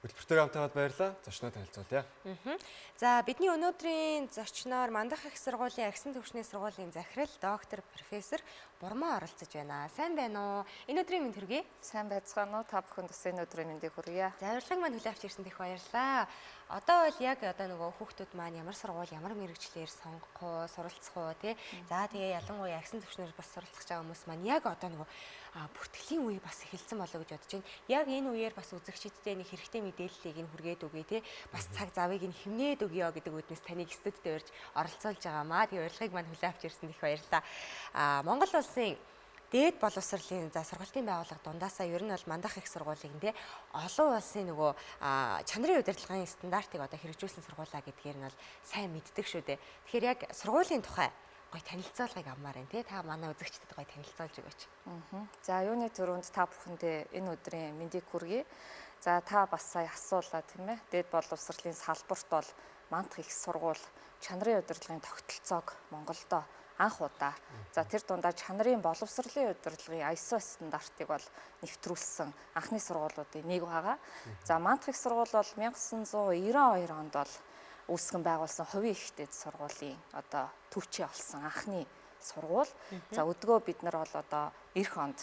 Хөтөлбөртөө хамтаад баярлалаа. Зочноо танилцуулъя. За бидний өнөөдрийн зочноор Мандах их сургуулийн агсан төвчний сургуулийн захирал доктор профессор Бурмаа оролцож байна. Сайн байна уу? Энэ өдрийн мэнд хүргэе. Сайн байцгаана уу? Та бүхэнд бас энэ өдрийн мэндийг хүргье. За урилгыг мань хүлээн авч ирсэнд их баярлалаа. Одоо бол яг нөгөө хүүхдүүд маань ямар сургууль, ямар мэрэгчлэр сонгох уу, суралцах уу тий. За тэгээ ялангуяа агсан төвчнөр бас суралцах байгаа хүмүүс маань яг одоо нөгөө бүртгэлийн үе бас эхэлсэн болоо гэж бодож байна. Яг энэ үеэр бас үзэгчдтэй нэг хэрэгтэй мэдээллийг нь хүргээд өгье тий. Бас цаг завыг нь хэмнээд өгье гэдэг үднэс таныг студид урьж оролцуулж байгаамаа. Тэгээ урилгыг мань хүлээн авч ирсэнд их баярлалаа. Монгол улсын дээд боловсролын сургалтын байгууллага дундаасаа ер нь бол Мандах их сургуулийг тий олон улсын нөгөө чанарын удирдлагын стандартыг одоо хэрэгжүүлсэн сургуулаа гэдгээр нь бол сайн мэддэг шүү дээ. Тэгэхээр яг сургуулийн тухай гоё танилцуулгыг авмаар байна тий. Та манай үзэгчдэд гоё танилцуулж өгөөч. За юуны төрөнд та бүхэндээ энэ өдрийн мэндийг хүргэе. За та бас сая асуулаа тийм ээ. Дээд боловсролын салбарт бол Мандах их сургууль чанарын удирдлагын тогтолцоог Монголдо анх удаа. За тэр дундаа чанарын боловсролын удирдлагын ISO стандартыг бол нэвтрүүлсэн анхны сургуулиудын нэг байгаа. За Мандах их сургууль бол 1992 онд бол үүсгэн байгуулсан хувийн их дээд сургуулийн одоо төвчөө олсон анхны сургууль. За өдгөө бид нар бол одоо эх онд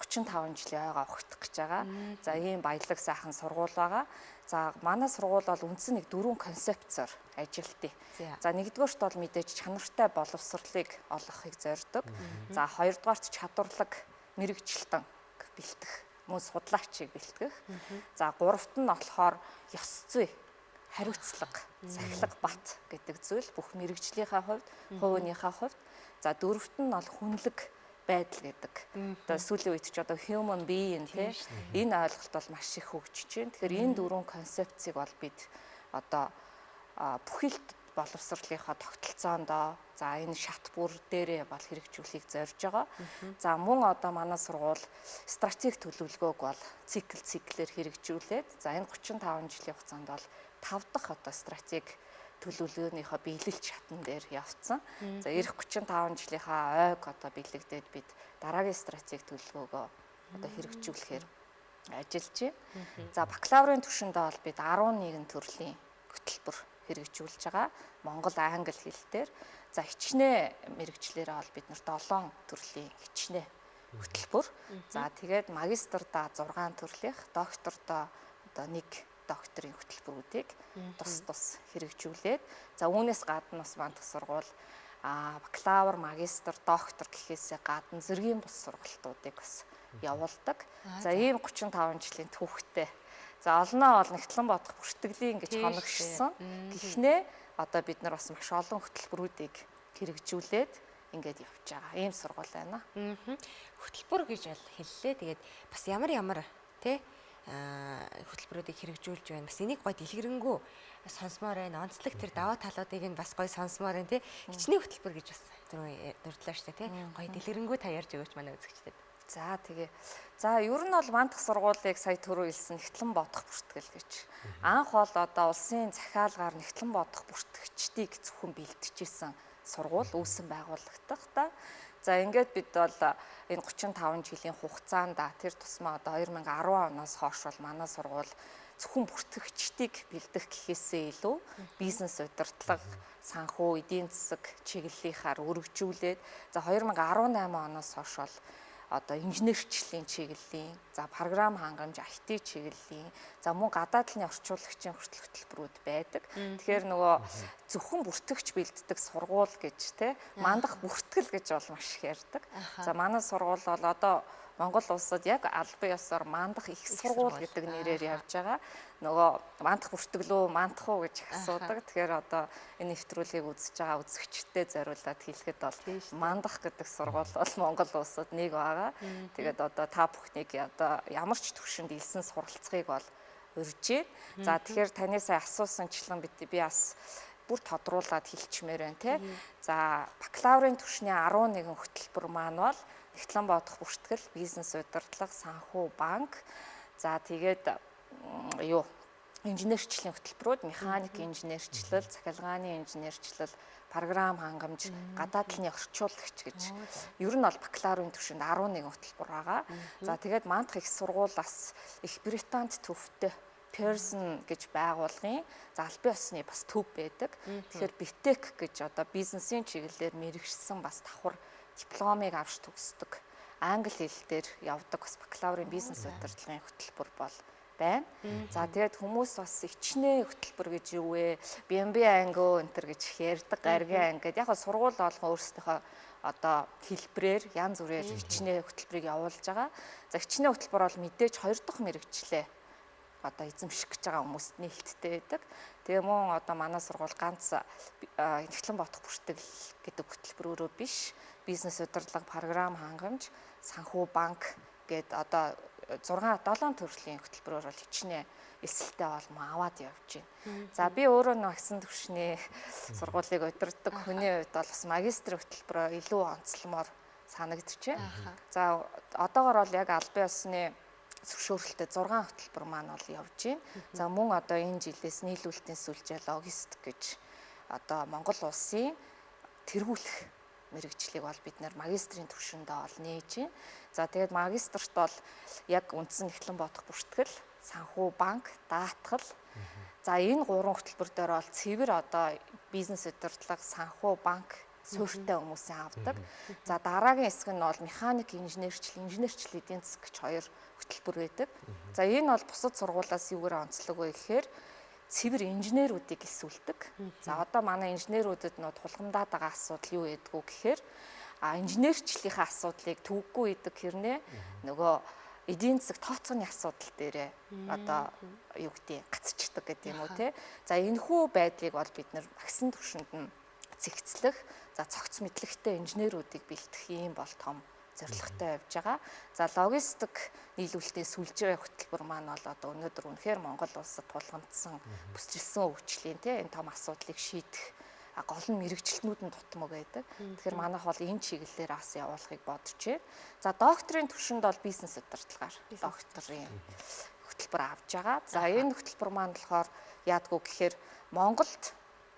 35 жилийн ойгоо огтох гэж байгаа. За ийм баялаг сайхан сургууль байгаа. За манай сургууль бол үндсэн нэг 4 концепцоор ажилтдаг. За нэгдүгээрт бол мэдээж чанартай боловсролыг олгохыг зорддог. За хоёрдугаарт чадварлаг мэрэгчлэн бэлтгэх, мөн судлаачийг бэлтгэх. За гуравт нь болохоор ёс зүй, хариуцлага, сахилга бат гэдэг зүйл бүх мэрэгжлийнхаа хувьд, хувийнхаа хувьд. За дөрөвт нь бол хүнлэг байдал гэдэг. Одоо сүүлийн үед ч одоо human being тий энэ ойлголт бол маш их хөгжиж байна. Тэгэхээр энэ дөрвөн концепцийг бол бид одоо бүхэлд боловсролынхаа тогтолцоондоо за энэ шат бүр дээрээ бол хэрэгжүүлэхийг зорж байгаа. За мөн одоо манай сургууль стратеги төлөвлөгөөг бол циклээр хэрэгжүүлээд за энэ 35 жилийн хугацаанд бол 5 дахь одоо стратеги төлөвлөгөөнийхөө биелэлт шатн дээр явцсан. За эх 35 жилийнхаа ойг одоо биелэгдээд бид дараагийн стратеги төлөвлөгөөгөө одоо хэрэгжүүлэхээр ажиллаж байна. За бакалаврын түвшиндээ бол бид 11 төрлийн хөтөлбөр хэрэгжүүлж байгаа. Монгол, англи хэл дээр. За хичнээн мэрэгчлэрээ бол бид нар 7 төрлийн хичнээн хөтөлбөр. За тэгээд магистрдаа 6 төрлийнх, доктордоо одоо 1 докторийн хөтөлбөрүүдийг тус хэрэгжүүлээд за үүнээс гадна бас Мандах сургууль бакалавр, магистр, доктор гэхээсээ гадна зэргийн бус сургалтуудыг бас явуулдаг. За ийм 35 жилийн түүхтэй. За олноо бол нэгтлэн бодох бүртгэлийн гэж хоногшсон. Гэхдээ одоо бид нар бас маш олон хөтөлбөрүүдийг хэрэгжүүлээд ингээд явж байгаа. Ийм сургууль байна. Хөтөлбөр гэж бол хэллээ. Тэгээд бас ямар тий хөтөлбөрүүдийг хэрэгжүүлж байна. Бас энийг гоё дэлгэрэнгүй сонсомоор байна. Онцлог тэр даваа талуудыг нь бас гоё сонсомоор байна тий. Хичнээн хөтөлбөр гэж бас дурдлаа штэ тий. Гоё дэлгэрэнгүй та ярьж өгөөч манай үзэгчдэд. За тэгээ. За ер нь бол Мандах сургуулийг сая түрүү хэлсэн нэгтлэн бодох бүртгэл гэж. Анх бол одоо улсын захиалгаар нэгтлэн бодох бүртгэгчдийг зөвхөн бэлтжижсэн сургууль үүсэн байгуулагдах. За ингээд бид бол энэ 35 жилийн хугацаанд тэр тусмаа одоо 2010 оноос хойш бол манай сургууль зөвхөн бүртгэгчдийг бэлдэх гэхээсээ илүү бизнес удирдлага, санхүү, эдийн засаг чиглэлийнхаар өргөжүүлээд за 2018 оноос хойш бол одоо инженерчлэлийн чиглэлийн, за програм хангамж, IT чиглэлийн, за мөн гадаад талын орчуулагчийн хүртэл хөтөлбөрүүд байдаг. Тэгэхээр нөгөө зөвхөн бүртгэгч бэлддэг сургууль гэж те Мандах бүртгэл гэж бол маш их ярьдаг. За манай сургууль бол одоо Монгол улсад яг албан ёсоор Мандах их сургууль гэдэг нэрээр явж байгаа. Нөгөө Мандах бүртгэлөө, Мандах уу гэж асуудаг. Тэгэхээр одоо энэ нэвтрүүлгийг үзэж байгаа үзэгчдэд зориулаад хэлэхэд бол Мандах гэдэг сургууль бол Монгол улсад нэг байгаа. Тэгээд одоо та бүхнийг одоо ямар ч төвшөнд илсэн суралцахыг бол урьж байна. За тэгэхээр таны сая асуусанчлан би бас бүр тодруулаад хэлчмээр байна те. За бакалаврын түвшний 11 хөтөлбөр маань бол нэгтлэн бодох бүртгэл, бизнес удирдлага, санхүү, банк. За тэгээд инженерчлэлийн хөтөлбөрүүд, механик инженерчлэл, цахилгааны инженерчлэл, програм хангамж, гадаад талын орчуулагч гэж. Ер нь бол бакалаврын түвшинд 11 хөтөлбөр байгаа. За тэгээд Мандах их сургуулиас Их Британд төвтэй Pearson гэж байгуулгын за албан ёсны бас төв байдаг. Тэгэхээр BTech гэж одоо бизнесийн чиглэлээр мэргэжсэн бас давхар дипломыг авч төгсдөг. Англи хэл дээр явдаг бас бакалаврын бизнес удирдлагын хөтөлбөр бол байна. За тэгээд хүмүүс бас ичнээ хөтөлбөр гэж юу вэ? BMB ангио энтер гэж ярьдаг, гаргийн анги гэдэг. Яг сургууль болгон өөрсдийнхөө одоо хэлбэрээр янз бүрээр ичнээ хөтөлбөрийг явуулж байгаа. За ичнээ хөтөлбөр бол мэдээж 2 дахь мэргэжлээ одоо эзэмших гэж байгаа хүмүүст нээлттэй байдаг. Тэгээ мөн одоо манай сургууль ганц Эхлэн Бодох бүртгэл гэдэг хөтөлбөрөөрөө биш, бизнес удирдлага, програм хангамж, санхүү банк гээд одоо 6-7 төрлийн хөтөлбөрөөр бол хичнээн эсэлтэй болмоо аваад явж байна. За би өөрөө нэг агсан түвшний сургуулийг удирддаг хүний хувьд бол бас магистрийн хөтөлбөрөөр илүү онцлмоор санагдчихэ. За одоогоор бол яг албан ёсны зөвшөөрөлтөд 6 хөтөлбөр маань бол явж байна. За мөн одоо энэ жилээс нийлүүлэлтийн сүлжээ логистик гэж одоо Монгол улсын тэргүүлэх мэргэжлийг бол бид нэр магистрийн түвшиндээ ол нээж байна. За тэгээд магистрт бол яг үндсэн Эхлэн Бодох бүртгэл, санхүү банк, даатгал. За энэ 3 хөтөлбөр дээр бол цэвэр одоо бизнес удирдлага, санхүү банк суурьтай хүмүүсийн авдаг. За дараагийн хэсэг нь бол механик, инженерчил эдийн засаг гэж 2 хөтөлбөр байдаг. За энэ бол бусад сургуулиас юугаар онцлог вэ гэхээр цэвэр инженеруудыг эсвэлдэг. За одоо манай инженерүүдэд нөө тулгамдаад байгаа асуудал юу гэдгүү гэхээр инженерчлийнхаа асуудлыг төвөггүй идэг хэрнээ нөгөө эдийн засаг тооцооны асуудал дээрээ одоо юу гэдэг гацчихдаг гэдэг юм уу те. За энэхүү байдлыг бол бид нэр агсан түвшинд нь зэгцлэх, за цогц мэдлэгтэй инженеруудыг бэлтгэх юм бол том зорилготой явж байгаа. За логистик нийлүүлэлтийн сүлжээ хөтөлбөр маань бол одоо өнөөдөр үнэхээр Монгол улсад тулгамдсан бүсчилсэн өвчлөлийн энэ том асуудлыг шийдэх гол нь мэрэгчлэнүүд нь тутмаг байдаг. Тэгэхээр манайх бол энэ чиглэлээр бас явуулахыг бодож байна. За докторийн түвшинд бол бизнес удирдлагаар докторийн хөтөлбөр авж байгаа. За энэ хөтөлбөр маань болохоор яадгүй гэхээр Монголд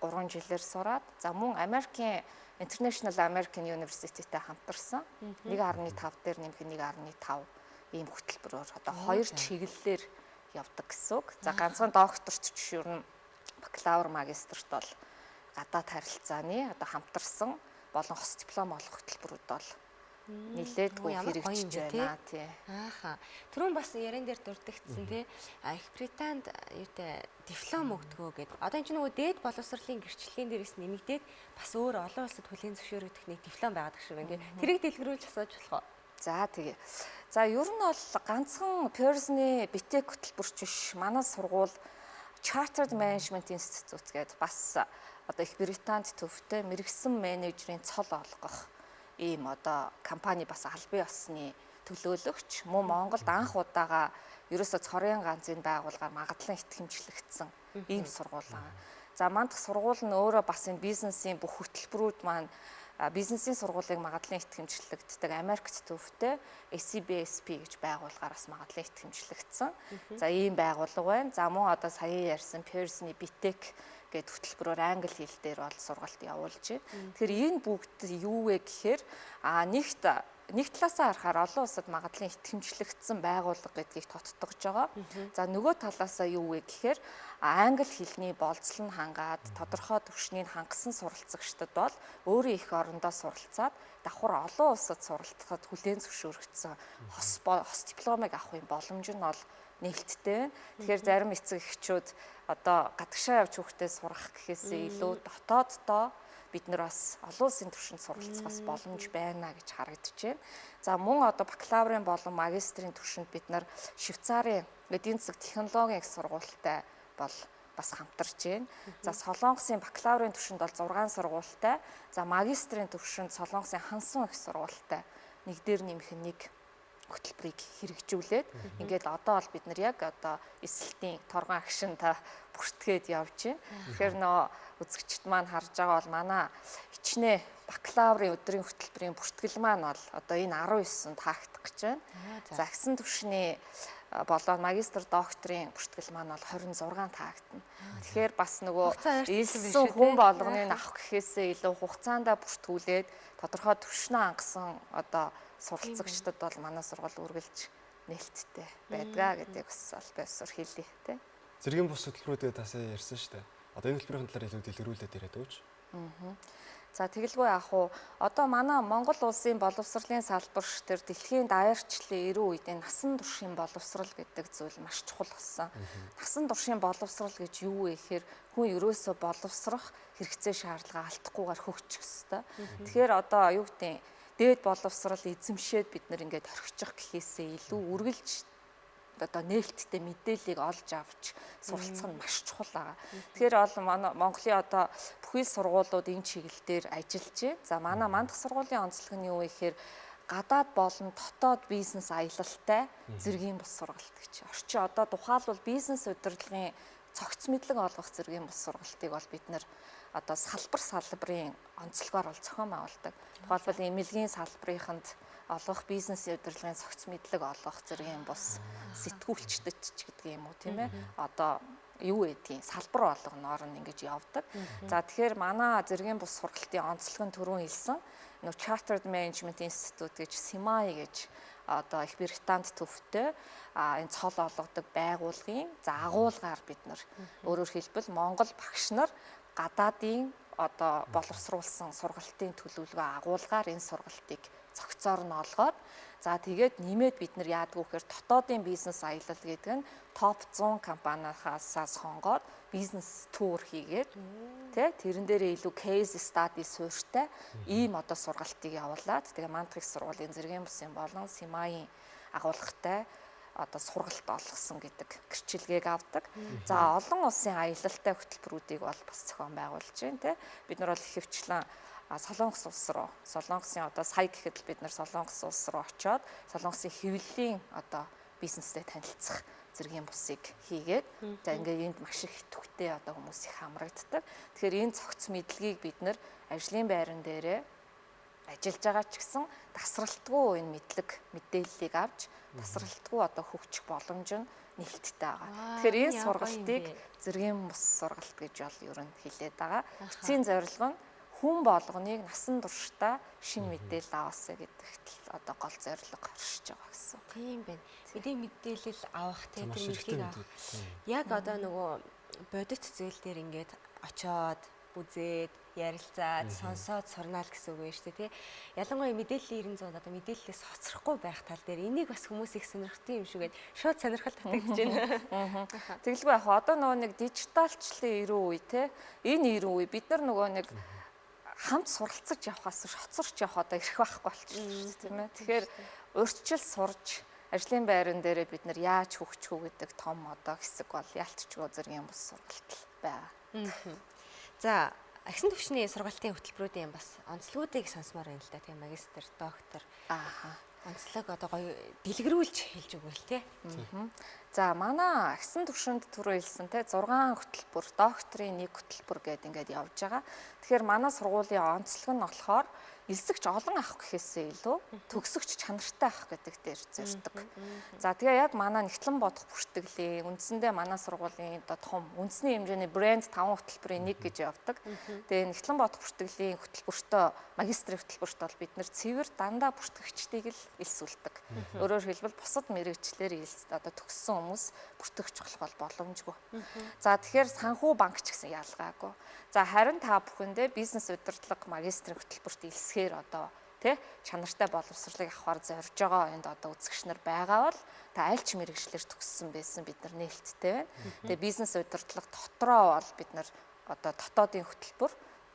3 жилээр сураад за мөн Америкийн International American University-тэй хамтарсан 1.5 дээр нэмэх 1.5 ийм хөтөлбөрөөр одоо 2 чиглэлээр явдаг гэсэн үг. За ганцхан докторт жишээ нь бакалавр, магистрт бол гадаад харилцааны одоо хамтарсан болон хос диплом олох хөтөлбөрүүд бол нэлээдгүй хэрэгжиж байна тий. Ааха. Түрүүн бас яран дээр дурддагцсан тий. Их Британд юутай диплом өгдгөө гэдэг. Одоо энэ ч нөгөө дээд боловсролын гэрчлэлийн дээрээс нэмэгдээд бас өөр олон улсад хүлээн зөвшөөрөгдөх нэг диплом байгаад гэх шиг байна тий. Тэрийг дэлгэрүүлж асууж болох уу? За тэгээ. За ер нь бол ганцхан Pearson-ы BTech хөтөлбөрч биш. Манай сургууль Chartered Management Institute гэдэг бас одоо Их Британд төвтэй мэрэгсэн менежерийн цол олгох ийм одоо компани бас албан ёсны төлөөлөгч мөн Монголд анх удаага ерөөсө цорын ганцын байгууллагаар магадлан итгэмжлэгдсэн ийм сургууль байгаа. За мандах сургууль нь өөрөө бас энэ бизнесийн бүх хөтөлбөрүүд маань бизнесийн сургуулийг магадлан итгэмжлэгддэг Америкт төвтэй SCBSP гэж байгууллагаар бас магадлан итгэмжлэгдсэн. За ийм байгууллага байна. За мөн одоо сая ярьсан Pearson-ы BTech гэдэг хөтөлбөрөөр англи хэл дээр бол сургалт явуулж байна. Тэгэхээр энэ бүгд юу вэ гэхээр нэг талаасаа харахаар олон улсад магадлан итгэмжлэгдсэн байгууллага гэдгийг тоттогж байгаа. За нөгөө талаасаа юу вэ гэхээр англи хэлний болцол нь хангаад тодорхой түвшнийг хангасан суралцагчдад бол өөрийн эх орондоо суралцаад давхар олон улсад суралцахад хүлээн зөвшөөрөгдсөн хос дипломыг авахын боломж нь бол нээлттэй байна. Тэгэхээр зарим эцэг эхчүүд одоо гадагшаа явж хүүхдээ сурах гэхээсээ илүү дотооддоо бид нар бас олон улсын түвшинд суралцахаас боломж байна гэж харагдаж байна. За мөн одоо бакалаврын болон магистрийн түвшинд бид нар Швейцарын эдийн засаг технологийн их сургуультай бол бас хамтарч байна. За Солонгосын бакалаврын түвшинд бол 6 сургуультай, за магистрийн түвшинд Солонгосын Хансан их сургуультай нэг дээр нэмэх нэг хөтөлбөрийг хэрэгжүүлээд ингээд одоо бол бид нар яг одоо эсэлтийн торгон агшинта бүртгээд явж байна. Тэгэхээр нөө үзэгчд маань харж байгаа бол манай хичнээн бакалаврын өдрийн хөтөлбөрийн бүртгэл маань бол одоо энэ 19-нд таагдах гэж байна. За агсан түвшний болоод магистр докторийн бүртгэл маань бол 26 таагдана. Тэгэхээр бас нөгөө илсэн хүн болгоныг авах гэхээсээ илүү хугацаанд бүртгүүлээд тодорхой түвшнээ хангасан одоо суралцагчдад бол манай сургууль үргэлж нээлттэй байдгаа гэдэг бас аль байсаар хэлье тий. Зэргийн бус хөтөлбөрүүдэд тасаа ярьсан шүү дээ. Одоо энэ хөтөлбөрийн талаар илүү дэлгэрүүлээд яриад өгөөч. За тэгэлгүй яах вэ? Одоо манай Монгол улсын боловсролын салбарш төр дэлхийн даяарчлалын 90 үед насан туршийн боловсрол гэдэг зүйл маш чухал болсон. Насан туршийн боловсрол гэж юу вэ гэхээр хүн ерөөсөө боловсрох хэрэгцээ шаардлага алдахгүйгээр хөгжих ёстой. Тэгэхээр одоо юу гэдэг дээд боловсрол эзэмшээд бид нэр ингээд орхичих гэхээсээ илүү үргэлж одоо нээлттэй мэдээллийг олж авч суралцах нь маш чухал байгаа. Тэгэхээр бол манай Монголын одоо бүхий сургуулиуд энэ чиглэлээр ажиллаж байна. За манай мандах сургуулийн онцлог нь юу вэ гэхээр гадаад болон дотоод бизнес аялалтай зэргийн бус сургалт гэж. Орчин одоо тухайлбал бизнес удирдлагын цогц мэдлэг олгох зэргийн бус сургалтыг бол бид нэр одоо салбарын онцлогоор бол зохион байгуулдаг. Тухайлбал эмнэлгийн салбарынханд олгох бизнесийн удирдлагын цогц мэдлэг олгох зэргийн бус сэтгүүлчдэд ч гэдэг юм уу тийм ээ. Одоо юу гэдгийг салбар болгоноор нь ингэж явдаг. За тэгэхээр манай зэргийн бус сургалтын онцлог нь түрүүн хэлсэн нөө Chartered Management Institute гэж SIMAI гэж одоо Их Британд төвтэй энэ цол олгодог байгууллагын за агуулгаар бид нар өөрөөр хэлбэл Монгол багш нар гадаадын одоо боловсруулсан сургалтын төлөвлөгөө агуулгаар энэ сургалтыг цогцоор нь олгоод за тэгээд нэмээд бид нар яадаг вэ гэхээр дотоодын бизнес аялал гэдэг нь топ 100 компаниахаас сонгоод бизнес тур хийгээд тэ тэрэн дээрээ илүү кейс стади суурьтай ийм одоо сургалтыг явуулаад тэгээ мандах их сургуулийн зэргийн бусын болон SIMAI-ийн агуулгатай одоо сургалт олгосон гэдэг гэрчилгээг авдаг. За олон улсын аялалтай хөтөлбөрүүдийг бол бас зохион байгуулж байна тэ. Бид нар бол ихэвчлэн Солонгос улс руу, Солонгосын одоо сая гэхэд бид нар Солонгос улс руу очиод Солонгосын хэвлэлийн одоо бизнестэй танилцах зэргийн бусыг хийгээд за ингээд энд маш их төвхтэй одоо хүмүүс их хамрагддаг. Тэгэхээр энэ цогц мэдлэгийг бид нар ажлын байран дээрээ ажиллаж байгаа ч гэсэн тасралтгүй энэ мэдээллийг авч тасралтгүй одоо хөгжих боломж нь нээлттэй байгаа. Тэгэхээр энэ сургалтыг зэргийн бус сургалт гэж бол ер нь хэлээд байгаа. Эцсийн зорилго нь хүн болгоныг насан туршдаа шин мэдээлэл аваасаа гэдэгт одоо гол зорилго харьж байгаа гэсэн. Тийм байна. Мэдээлэл авах тэр мэдлэгийг авах. Яг одоо нөгөө бодит зүйл дээр ингээд очоод үзээд ярилцаад сонсоод сурнаа л гэсэн үг байна шүү дээ тий. Ялангуяа мэдээллийн 900 одоо мэдээллээс хоцрохгүй байх тал дээр энийг бас хүмүүс их сонирхдаг юм шүүгээд шууд сонирхол татагдж байна. Тэгэлгүй яг одоо нөгөө нэг дижиталчлалын 90 үе тий. Энэ 90 үе бид нар нөгөө нэг хамт суралцаж явахаас хоцорч явах одоо ирэх байхгүй болчихлоо шүү дээ тийм ээ. Тэгэхээр урьдчил сурж ажлын байран дээрээ бид нар яаж хөгжих үү гэдэг том одоо хэсэг бол ялцчгүй зэргийн бус сургалт байгаа. За агсан түвшний сургалтын хөтөлбөрүүдийн бас онцлогуудыг сонсомоор байна л да тийм магистр, доктор. Онцлог одоо гоё дэлгэрүүлж хэлж өгвөл тий. За манай агсан түвшинд түрүү хэлсэн те 6 хөтөлбөр, докторийн 1 хөтөлбөр гэдэг ингээд явж байгаа. Тэгэхээр манай сургуулийн онцлог нь болохоор элсэгч олон авах гэхээсээ илүү төгсөгч чанартай авах гэдэг дээр зорьдог. За тэгээ яг манай нэгтлэн бодох бүртгэлийн үндсэндээ манай сургуулийн одоо том үндэсний хэмжээний брэнд 5 хөтөлбөрийн 1 гэж явдаг. Тэгээ нэгтлэн бодох бүртгэлийн хөтөлбөртөө магистрийн хөтөлбөрт бол бид нэр цэвэр дандаа бүртгэгчдийг л элсүүлдэг. Өөрөөр хэлбэл бусад мэрэгчлэр одоо төгссөн хүмүүс бүртгэгч болох бол боломжгүй. За тэгэхээр санхүү банк ч гэсэн ялгаагүй. За харин та бүхэндээ бизнес удирдлага магистрийн хөтөлбөрт илсгээр одоо тий чанартай боловсролыг авахар зорж байгаа энд одоо үзэгч нар байгаа бол та аль ч мэрэгчлэр төгссөн байсан бид нар нээлттэй байна. Тэгээ бизнес удирдлага дотроо бол бид нар одоо дотоодын хөтөлбөр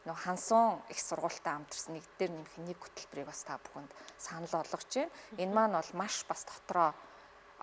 нөгөө хансан их сургуультай хамтарсан нэг дээр нэмэх нэг хөтөлбөрийг бас та бүхэнд санал болгож байна. Энэ маань бол маш бас дотроо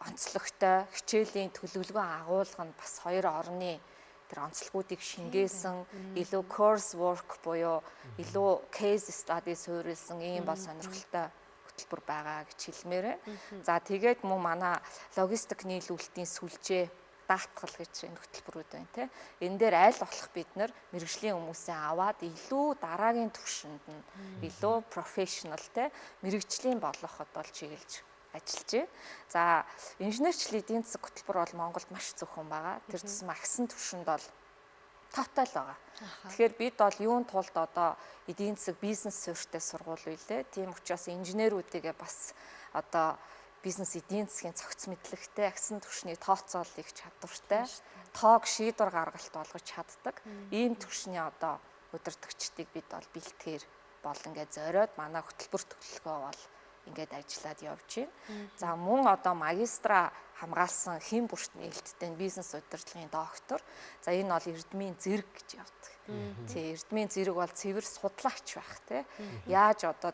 онцлогтой хичээлийн төлөвлөгөө агуулга нь бас хоёр орны тэр онцлогуудыг шингээсэн илүү course work буюу илүү case study суурилсан ийм бол сонирхолтой хөтөлбөр байгаа гэж хэлмээр байна. За тэгээд мөн манай логистик нийлүүлэлтийн сүлжээ даатгал гэж энэ хөтөлбөрүүд байна тий. Энэ дээр аль болох бид нар мэрэгжлийн хүмүүсээ аваад илүү дараагийн түвшинд нь илүү professional тий мэрэгжлийн болгоход бол чиглэж ажиллаж байна. За инженерчлэлийн эдийн засаг хөтөлбөр бол Монголд маш зөвхөн байгаа. Тэр тусам агсан түвшинд бол товтой л байгаа. Тэгэхээр бид бол юун тулд одоо эдийн засаг бизнес суурьтай сургууль үйлээ. Тийм учраас инженерүүдийгээ бас одоо бизнес эдийн засгийн цогц мэдлэгтэй агсан түвшний тооцоолыг чадвартай тоог шийдвэр гаргалт болгож чаддаг. Ийм түвшний одоо удирдагчдыг бид бол бэлтгэр бол ингээд зориод манай хөтөлбөр төлөвлөгөө бол ингээд ажиллаад явж байна. За мөн одоо магистра хамгаалсан хэн бүрт нээлттэй бизнес удирдлагын доктор. За энэ бол эрдмийн зэрэг гэж явдаг. Тий, эрдмийн зэрэг бол цэвэр судлаач байх тий. Яаж одоо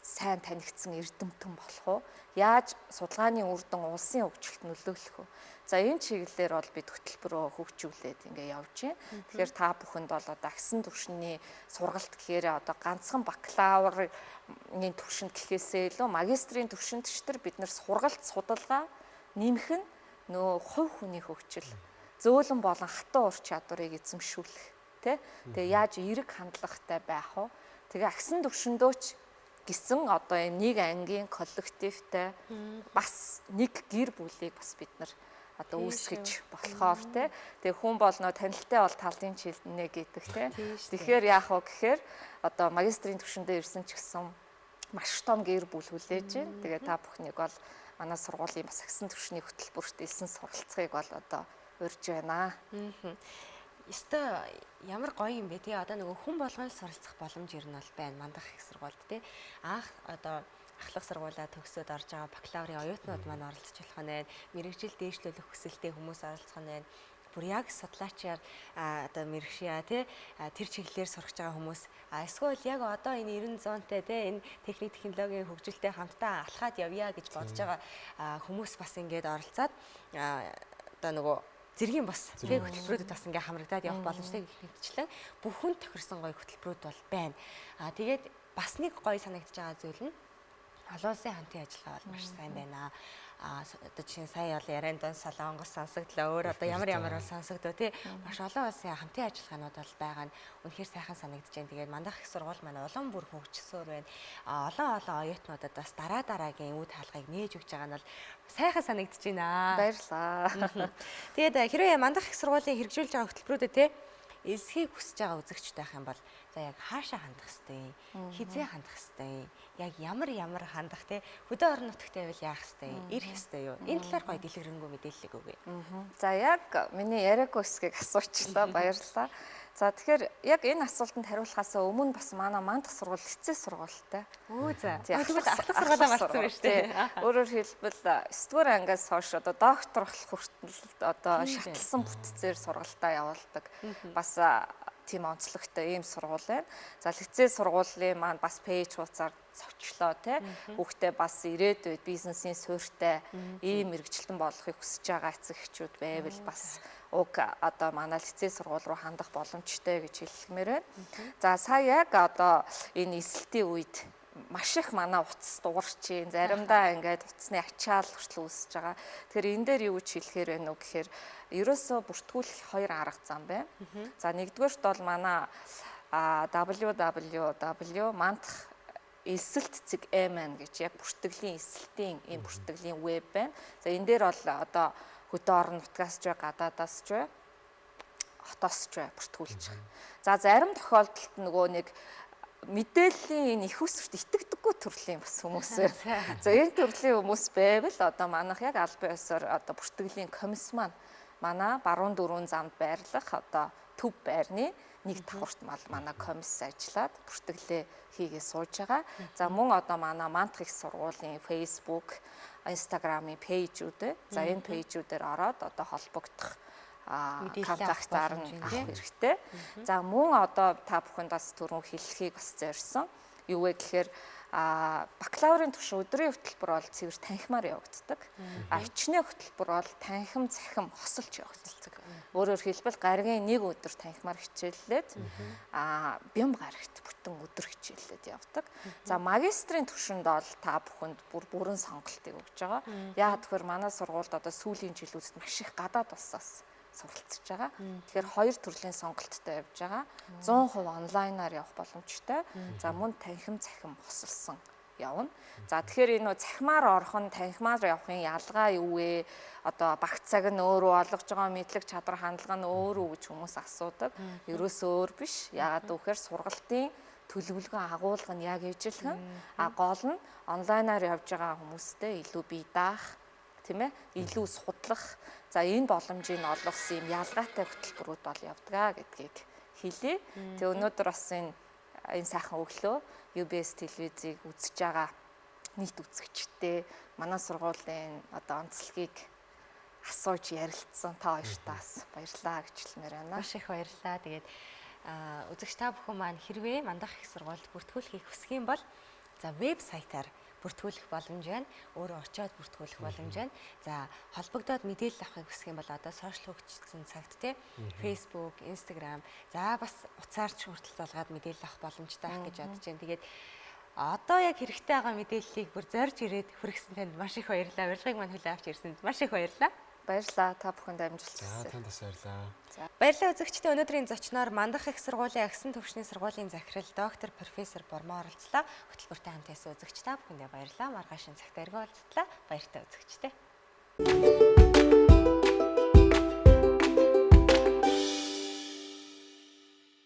сайн танигдсан эрдэмтэн болох уу? Яаж судалгааны үр дүн улсын хөгжилд нөлөөлөх вэ? За энэ чиглэлээр бол бид хөтөлбөрөө хөгжүүлээд ингээ явж байна. Тэгэхээр та бүхэнд бол одоо агсан түвшний сургалт гэхээр одоо ганцхан бакалаврын түвшинд гэхээсээ илүү магистрийн түвшинд ч тэр бид нэр сургалт судалгаа нэмэх нь нөө хувь хүний хөгжил, зөөлөн болон хатан ур чадварыг эзэмшүүлэх тий. Тэгээ яаж эерэг хандлагатай байх вэ? Тэгээ агсан түвшиндөөч гисэн одоо юм нэг ангийн коллективтэй бас нэг гэр бүлийг бас бид нар одоо үүсгэж болохоор тэгээ хүн болно танилтай бол талын чилнэ гэдэг тэгэхээр яах вэ гэхээр одоо магистрийн түвшиндээ ирсэн ч гэсэн маш том гэр бүл хүлээж байна. Тэгээ та бүхнийг бол манай сургуулийн бас агсан түвшний хөтөлбөрт элсэн суралцахыг бол одоо урьж байна. Ёстой ямар гоё юм бэ тий. Одоо нөгөө хүн болгоны суралцах боломж ер нь бол байна мандах их сургуульд тий. Анх одоо ахлах сургуулаа төгсөөд орж байгаа бакалаврын оюутнууд маань оролцож болох нь байна. Мэргэжил дээшлүүлэх хүсэлтэй хүмүүс оролцох нь байна. Бүр яг судлаачаар одоо мэрэгшээ тий тэр чиглэлээр сурч байгаа хүмүүс эсвэл яг одоо энэ 90-100-тай тий энэ техник технологийн хөгжилтэй хамтдаа алхаад явъя гэж бодож байгаа хүмүүс бас ингээд оролцоод одоо нөгөө зэргийн бас тий хөтөлбөрүүдэд бас ингээ хамрагдаад явах боломжтой гэхмэтчлэн бүхэн тохирсон гоё хөтөлбөрүүд бол байна. Тэгээд бас нэг гоё санагдаж байгаа зүйл нь олон улсын хамтын ажиллагаа бол маш сайн байна. Одоо жишээ нь сая бол ярианд Солонгос сонсогдлоо. Өөр одоо ямар бол сонсогдоо тий. Маш олон улсын хамтын ажиллагаанууд бол байгаа нь үнэхээр сайхан санагдаж байна. Тэгээд мандах их сургууль маань улам бүр хөгжсөөр байна. Олон оюутнуудад бас дараагийн үе хаалгыг нээж өгч байгаа нь бол сайхан санагдаж байна. Баярлалаа. Тэгээд хэрвээ мандах их сургуулийн хэрэгжүүлж байгаа хөтөлбөрүүдэд тий элсхийг хүсэж байгаа үзэгчтэй байх юм бол за яг хаашаа хандах хэвтэй, хизээ хандах хэвтэй, яг ямар хандах те хөдөө орон нутгтай байвал яах хэвтэй, ирэх хэвтэй юу? Энэ талаар гоё дэлгэрэнгүй мэдээлэл өгье. За яг миний яриаггүй хэсгийг асуучлаа. Баярлалаа. За тэгэхээр яг энэ асуултанд хариулахаас өмнө бас манай мандах сургууль хэцээ сургуультай. Өө за. Тэгвэл ахлах сургуулаа марцсан байна шүү дээ. Өөрөөр хэлбэл 9-р ангиас хойш одоо доктор болох хүртэл одоо шатлсан бүтцээр сургалтаа явуулдаг. Бас тийм онцлогтой ийм сургууль байна. За лицей сургуулийн маань бас пэйж хуудасаар цочлоо тий. Хүүхдээ бас ирээдүйд бизнесийн суурьтай ийм мэрэгчлэн болохыг хүсэж байгаа эцэг эхчүүд байвал бас уг одоо манай лицей сургууль руу хандах боломжтой гэж хэлмээр байна. За сая яг одоо энэ эсэлтийн үед маш их манай утас дуурч чинь заримдаа ингээд утасны ачаал хүртэл үүсэж байгаа. Тэгэхээр энэ дээр юу гэж хэлэхээр байна уу гэхээр ерөөсөө бүртгүүлэх хоёр арга зам байна. За нэгдүгээрт бол манай www мандах эсэлт.mn гэж яг бүртгэлийн эсэлтийн ийм бүртгэлийн веб байна. За энэ дээр бол одоо хөдөө орон нутгаас ч гадаадаас ч хотоос ч бүртгүүлж байгаа. За зарим тохиолдолд нөгөө нэг мэдээллийн их усвт итгэдэггүй төрлийн бас хүмүүс. За энэ төрлийн хүмүүс байвал одоо манайх яг албан ёсоор одоо бүртгэлийн комисс маань манай баруун дөрвөн замд байрлах одоо төв байрны нэг давхурт мал манай комисс ажиллаад бүртгэлээ хийгээ сууж байгаа. За мөн одоо манай мандах их сургуулийн Facebook, Instagram-ийн пэйжүүд. За энэ пэйжүүдээр ороод одоо холбогдох контактаар нь авах хэрэгтэй. За мөн одоо та бүхэнд бас түрүүн хэлхийг бас зорьсон. Юу вэ гэхээр бакалаврын түвшин өдрийн хөтөлбөр бол цэвэр танхимаар явагддаг. Хичнээн хөтөлбөр бол танхим цахим хосолж явагддаг. Өөрөөр хэлбэл гаригийн нэг өдөр танхимаар хичээллээд бям гарагт бүтэн өдөр хичээллээд явдаг. За магистрийн түвшинд бол та бүхэнд бүрэн сонголтыг өгж байгаа. Яагаад гэхээр манай сургуульд одоо сүүлийн жилүүдэд маш их гадаад улсаас суралцж байгаа. Тэгэхээр хоёр төрлийн сонголттой явж байгаа. 100% онлайнаар явах боломжтой. За мөн танхим цахим хосолсон явна. За тэгэхээр энэ цахимаар орох нь танхимаар явахын ялгаа юу вэ? Одоо багц цаг нь өөрөө олгож байгаа мэдлэг чадвар хандлага нь өөрөө гэж хүмүүс асуудаг. Ерөөсөө өөр биш. Яагаад гэвэл сургалтын төлөвлөгөө агуулга нь яг ижилхэн гол нь онлайнаар явж байгаа хүмүүстэй илүү бие даах тийм ээ илүү судлах за энэ боломжийг олгосон юм ялгаатай хөтөлбөрүүд бол явдгаа гэдгийг хэлье. Тэгээ өнөөдөр бас энэ сайхан өглөө UBS телевизийг үзэж байгаа нийт үзэгчтэй манай сургуулийн одоо онцлогийг асууж ярилцсан та хоёртаас баярлалаа гэж хэлмээр байна. Маш их баярлалаа. Тэгээд үзэгч та бүхэн маань хэрвээ Мандах их сургуульд бүртгүүлэхийг хүсэх юм бол за вебсайтаар бүртгүүлэх боломж байна. Өөрөө очиод бүртгүүлэх боломж байна. За холбогдоод мэдээлэл авахыг хүсэх юм бол одоо сошиал хөгжсөн цагт те Facebook, Instagram за бас утсаарч хүртэл залгаад мэдээлэл авах боломжтой ах гэж бодож байна. Тэгээд одоо яг хэрэгтэй байгаа мэдээллийг бүр зорж ирээд хүргэсэн танд маш их баярлалаа. Урилгыг маань хүлээн авч ирсэнд маш их баярлалаа. Баярлалаа. Та бүхэнд амжилт За хүсье. танд бас баярлалаа. Баярлалаа үзэгчдээ өнөөдрийн зочноор Мандах их сургуулийн агсан төвчний сургуулийн захирал доктор профессор Бормоо оролцлоо. Хөтөлбөртэй хамт байсан үзэгч та бүхэндээ баярлалаа. Маргааш цагт эргэн уулзтлаа. Баяртай үзэгчдээ.